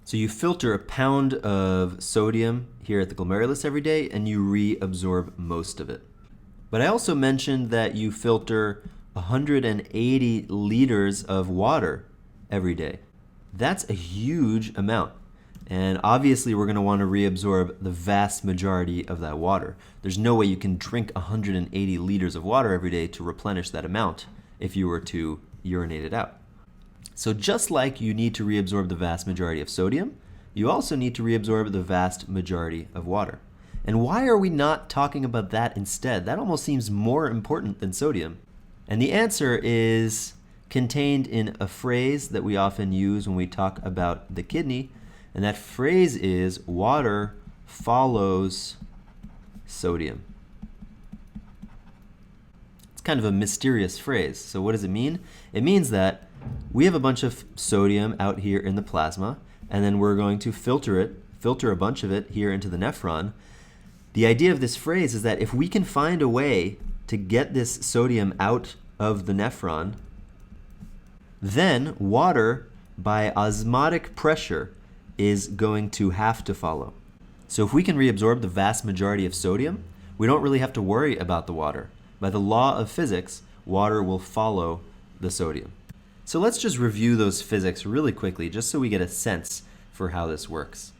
So you filter a pound of sodium here at the glomerulus every day, and you reabsorb most of it. But I also mentioned that you filter 180 liters of water every day. That's a huge amount. And obviously we're going to want to reabsorb the vast majority of that water. There's no way you can drink 180 liters of water every day to replenish that amount if you were to urinate it out. So just like you need to reabsorb the vast majority of sodium, you also need to reabsorb the vast majority of water. And why are we not talking about that instead? That almost seems more important than sodium. And the answer is contained in a phrase that we often use when we talk about the kidney, and that phrase is water follows sodium. It's kind of a mysterious phrase. So what does it mean? It means that we have a bunch of sodium out here in the plasma, and then we're going to filter a bunch of it here into the nephron. The idea of this phrase is that if we can find a way to get this sodium out of the nephron, then water by osmotic pressure is going to have to follow. So if we can reabsorb the vast majority of sodium, we don't really have to worry about the water. By the law of physics, water will follow the sodium. So let's just review those physics really quickly, just so we get a sense for how this works.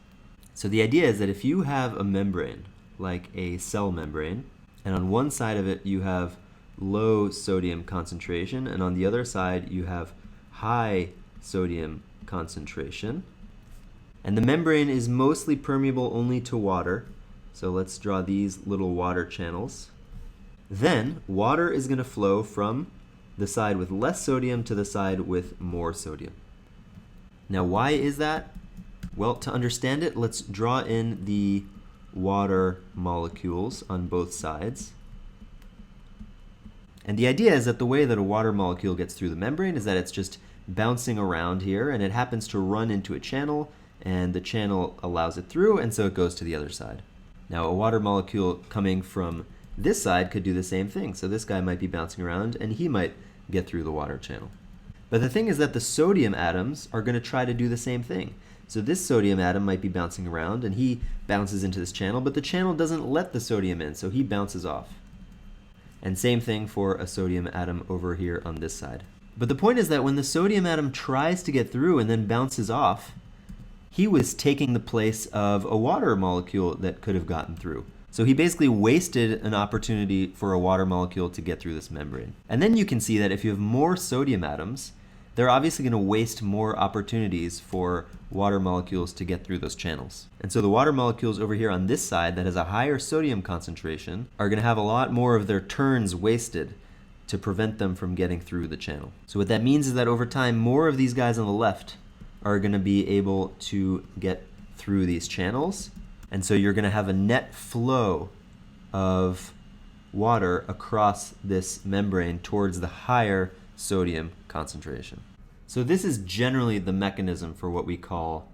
So the idea is that if you have a membrane, like a cell membrane, and on one side of it you have low sodium concentration, and on the other side you have high sodium concentration, and the membrane is mostly permeable only to water, so let's draw these little water channels, then water is going to flow from the side with less sodium to the side with more sodium. Now why is that? Well, to understand it, let's draw in the water molecules on both sides. And the idea is that the way that a water molecule gets through the membrane is that it's just bouncing around here, and it happens to run into a channel, and the channel allows it through, and so it goes to the other side. Now a water molecule coming from this side could do the same thing. So this guy might be bouncing around, and he might get through the water channel. But the thing is that the sodium atoms are going to try to do the same thing. So this sodium atom might be bouncing around, and he bounces into this channel, but the channel doesn't let the sodium in, so he bounces off. And same thing for a sodium atom over here on this side. But the point is that when the sodium atom tries to get through and then bounces off, he was taking the place of a water molecule that could have gotten through. So he basically wasted an opportunity for a water molecule to get through this membrane. And then you can see that if you have more sodium atoms, they're obviously going to waste more opportunities for water molecules to get through those channels. And so the water molecules over here on this side that has a higher sodium concentration are going to have a lot more of their turns wasted to prevent them from getting through the channel. So what that means is that over time, more of these guys on the left are going to be able to get through these channels. And so you're going to have a net flow of water across this membrane towards the higher sodium concentration. So this is generally the mechanism for what we call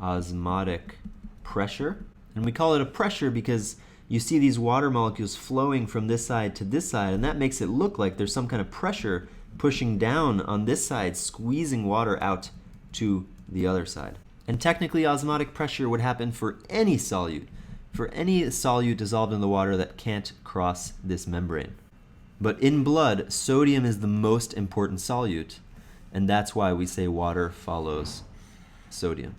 osmotic pressure. And we call it a pressure because you see these water molecules flowing from this side to this side, and that makes it look like there's some kind of pressure pushing down on this side, squeezing water out to the other side. And technically, osmotic pressure would happen for any solute dissolved in the water that can't cross this membrane. But in blood, sodium is the most important solute, and that's why we say water follows sodium.